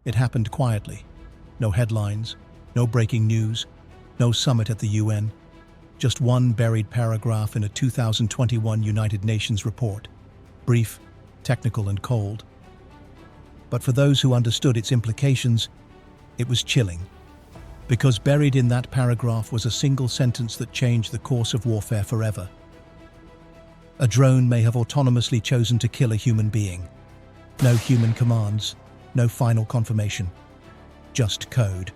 It happened quietly. No headlines, no breaking news, no summit at the UN. Just one buried paragraph in a 2021 United Nations report. Brief, technical and cold. But for those who understood its implications, it was chilling. Because buried in that paragraph was a single sentence that changed the course of warfare forever. A drone may have autonomously chosen to kill a human being. No human commands, no final confirmation. Just code,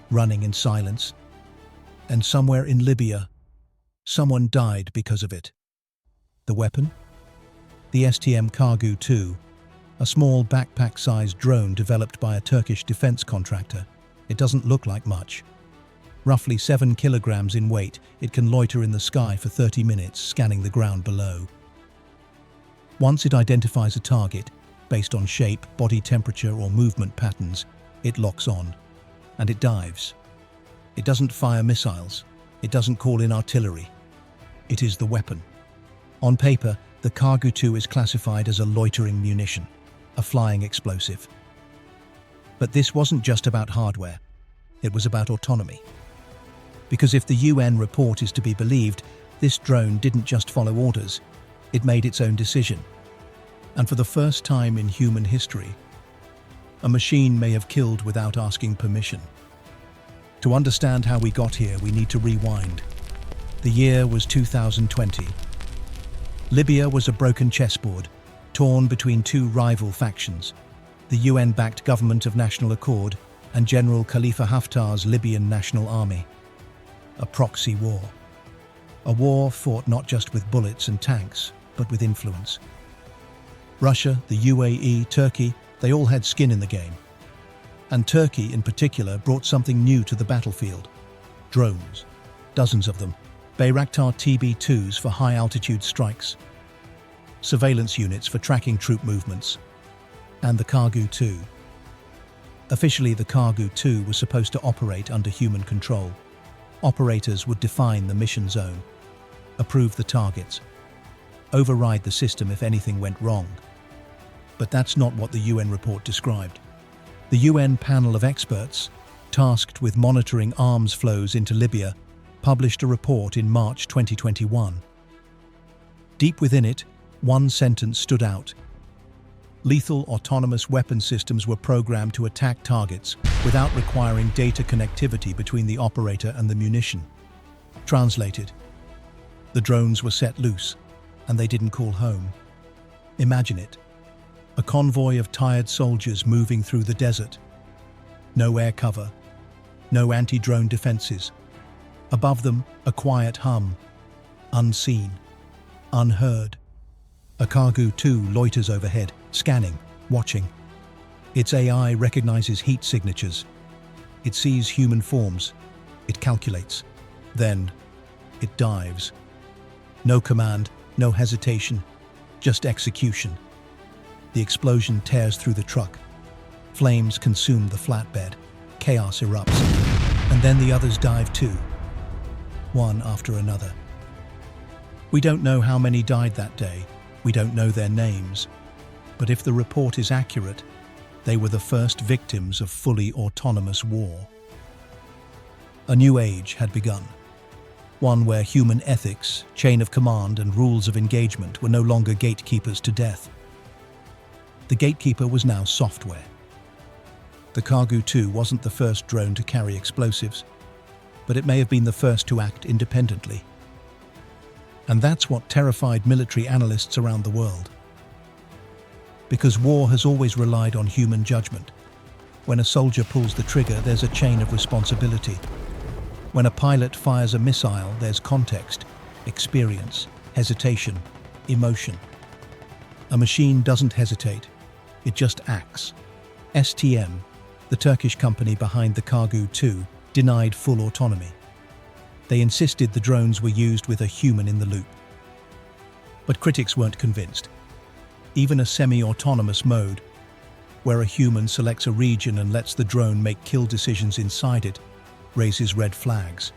running in silence. And somewhere in Libya, someone died because of it. The weapon? The STM Kargu-2, a small backpack-sized drone developed by a Turkish defense contractor. It doesn't look like much. Roughly 7 kilograms in weight, it can loiter in the sky for 30 minutes, scanning the ground below. Once it identifies a target, based on shape, body temperature or movement patterns, it locks on, and it dives. It doesn't fire missiles. It doesn't call in artillery. It is the weapon. On paper, the Kargu-2 is classified as a loitering munition, a flying explosive. But this wasn't just about hardware. It was about autonomy. Because if the UN report is to be believed, this drone didn't just follow orders, it made its own decision. And for the first time in human history, a machine may have killed without asking permission. To understand how we got here, we need to rewind. The year was 2020. Libya was a broken chessboard, torn between two rival factions, the UN-backed Government of National Accord and General Khalifa Haftar's Libyan National Army. A proxy war. A war fought not just with bullets and tanks, but with influence. Russia, the UAE, Turkey, they all had skin in the game. And Turkey, in particular, brought something new to the battlefield. Drones. Dozens of them. Bayraktar TB2s for high-altitude strikes. Surveillance units for tracking troop movements. And the Kargu-2. Officially, the Kargu-2 was supposed to operate under human control. Operators would define the mission zone, approve the targets, override the system if anything went wrong. But that's not what the UN report described. The UN panel of experts, tasked with monitoring arms flows into Libya, published a report in March 2021. Deep within it, one sentence stood out. Lethal autonomous weapon systems were programmed to attack targets without requiring data connectivity between the operator and the munition. Translated, the drones were set loose, and they didn't call home. Imagine it. A convoy of tired soldiers moving through the desert. No air cover, no anti-drone defenses. Above them, a quiet hum. Unseen, unheard. A Kargu-2 loiters overhead, scanning, watching. Its AI recognizes heat signatures. It sees human forms. It calculates. Then, it dives. No command, no hesitation, just execution. The explosion tears through the truck. Flames consume the flatbed. Chaos erupts. And then the others dive too, one after another. We don't know how many died that day. We don't know their names. But if the report is accurate, they were the first victims of fully autonomous war. A new age had begun. One where human ethics, chain of command, and rules of engagement were no longer gatekeepers to death. The gatekeeper was now software. The Kargu-2 wasn't the first drone to carry explosives, but it may have been the first to act independently. And that's what terrified military analysts around the world. Because war has always relied on human judgment. When a soldier pulls the trigger, there's a chain of responsibility. When a pilot fires a missile, there's context, experience, hesitation, emotion. A machine doesn't hesitate, it just acts. STM, the Turkish company behind the Kargu-2, denied full autonomy. They insisted the drones were used with a human in the loop. But critics weren't convinced. Even a semi-autonomous mode, where a human selects a region and lets the drone make kill decisions inside it, raises red flags.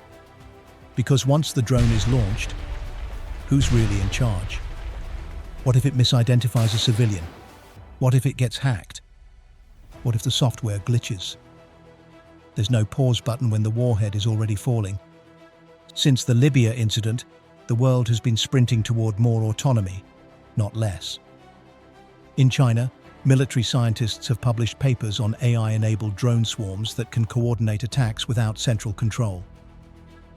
Because once the drone is launched, who's really in charge? What if it misidentifies a civilian? What if it gets hacked? What if the software glitches? There's no pause button when the warhead is already falling. Since the Libya incident, the world has been sprinting toward more autonomy, not less. In China, military scientists have published papers on AI-enabled drone swarms that can coordinate attacks without central control.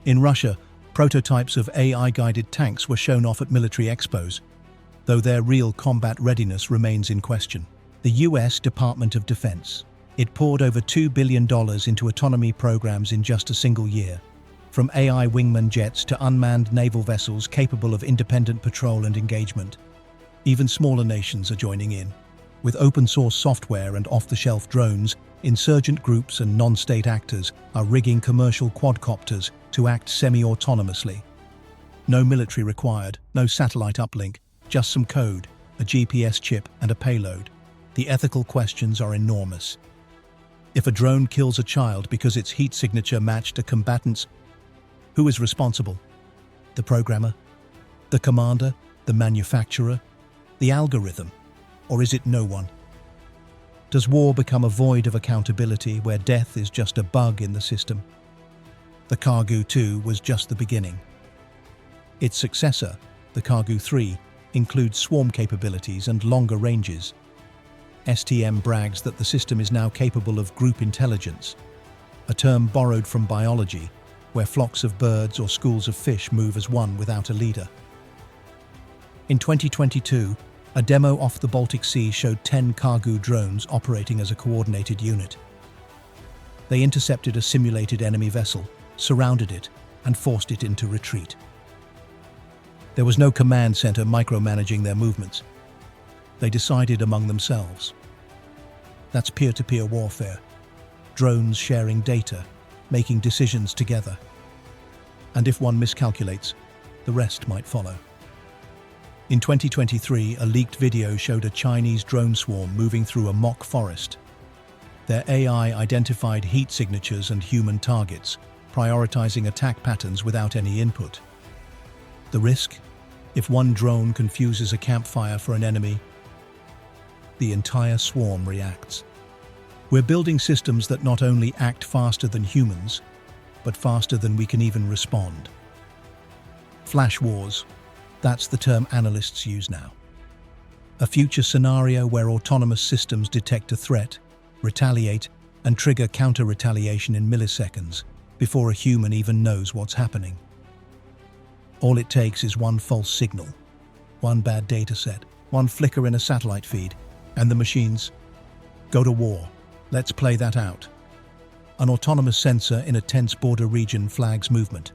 In Russia, prototypes of AI-guided tanks were shown off at military expos, though their real combat readiness remains in question. The US Department of Defense. It poured over $2 billion into autonomy programs in just a single year, from AI wingman jets to unmanned naval vessels capable of independent patrol and engagement. Even smaller nations are joining in. With open-source software and off-the-shelf drones, insurgent groups and non-state actors are rigging commercial quadcopters to act semi-autonomously. No military required, no satellite uplink, just some code, a GPS chip and a payload. The ethical questions are enormous. If a drone kills a child because its heat signature matched a combatant's, who is responsible? The programmer? The commander? The manufacturer? The algorithm? Or is it no one? Does war become a void of accountability where death is just a bug in the system? The Kargu 2 was just the beginning. Its successor, the Kargu 3, includes swarm capabilities and longer ranges. STM brags that the system is now capable of group intelligence, a term borrowed from biology, where flocks of birds or schools of fish move as one without a leader. In 2022, a demo off the Baltic Sea showed 10 Kargu drones operating as a coordinated unit. They intercepted a simulated enemy vessel, surrounded it, and forced it into retreat. There was no command center micromanaging their movements. They decided among themselves. That's peer-to-peer warfare. Drones sharing data, making decisions together. And if one miscalculates, the rest might follow. In 2023, a leaked video showed a Chinese drone swarm moving through a mock forest. Their AI identified heat signatures and human targets, prioritizing attack patterns without any input. The risk? If one drone confuses a campfire for an enemy, the entire swarm reacts. We're building systems that not only act faster than humans, but faster than we can even respond. Flash wars, that's the term analysts use now. A future scenario where autonomous systems detect a threat, retaliate, and trigger counter-retaliation in milliseconds before a human even knows what's happening. All it takes is one false signal, one bad dataset, one flicker in a satellite feed, and the machines go to war. Let's play that out. An autonomous sensor in a tense border region flags movement.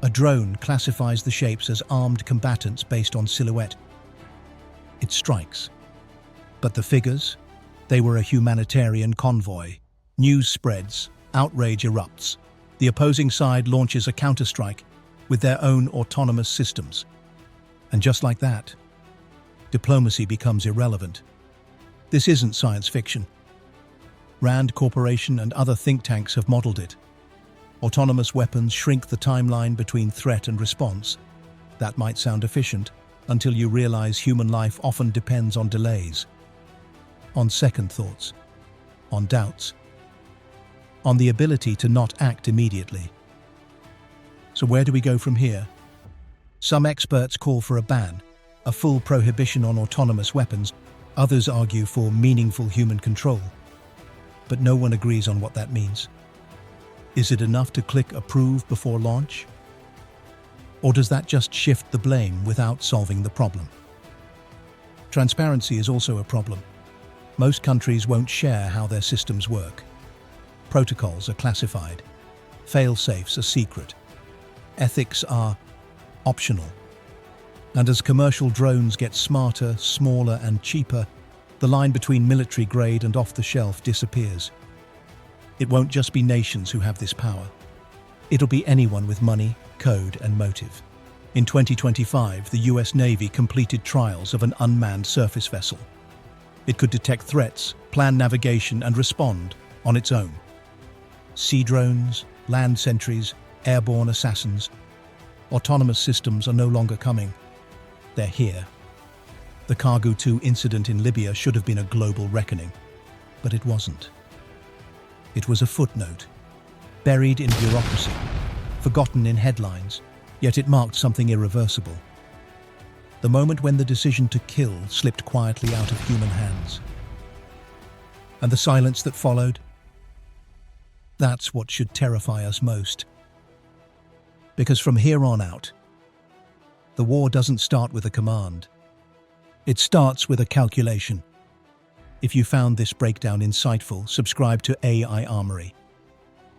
A drone classifies the shapes as armed combatants based on silhouette. It strikes. But the figures? They were a humanitarian convoy. News spreads, outrage erupts. The opposing side launches a counterstrike with their own autonomous systems. And just like that, diplomacy becomes irrelevant. This isn't science fiction. Rand Corporation and other think tanks have modeled it. Autonomous weapons shrink the timeline between threat and response. That might sound efficient, until you realize human life often depends on delays, on second thoughts, on doubts, on the ability to not act immediately. So where do we go from here? Some experts call for a ban, a full prohibition on autonomous weapons. Others argue for meaningful human control. But no one agrees on what that means. Is it enough to click approve before launch? Or does that just shift the blame without solving the problem? Transparency is also a problem. Most countries won't share how their systems work. Protocols are classified. Fail-safes are secret. Ethics are optional. And as commercial drones get smarter, smaller, and cheaper, the line between military-grade and off-the-shelf disappears. It won't just be nations who have this power. It'll be anyone with money, code, and motive. In 2025, the US Navy completed trials of an unmanned surface vessel. It could detect threats, plan navigation, and respond on its own. Sea drones, land sentries, airborne assassins. Autonomous systems are no longer coming. They're here. The Kargu 2 incident in Libya should have been a global reckoning. But it wasn't. It was a footnote, buried in bureaucracy, forgotten in headlines, yet it marked something irreversible. The moment when the decision to kill slipped quietly out of human hands. And the silence that followed? That's what should terrify us most. Because from here on out, the war doesn't start with a command. It starts with a calculation. If you found this breakdown insightful, subscribe to AI Armory.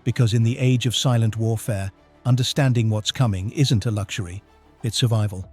Because in the age of silent warfare, understanding what's coming isn't a luxury, it's survival.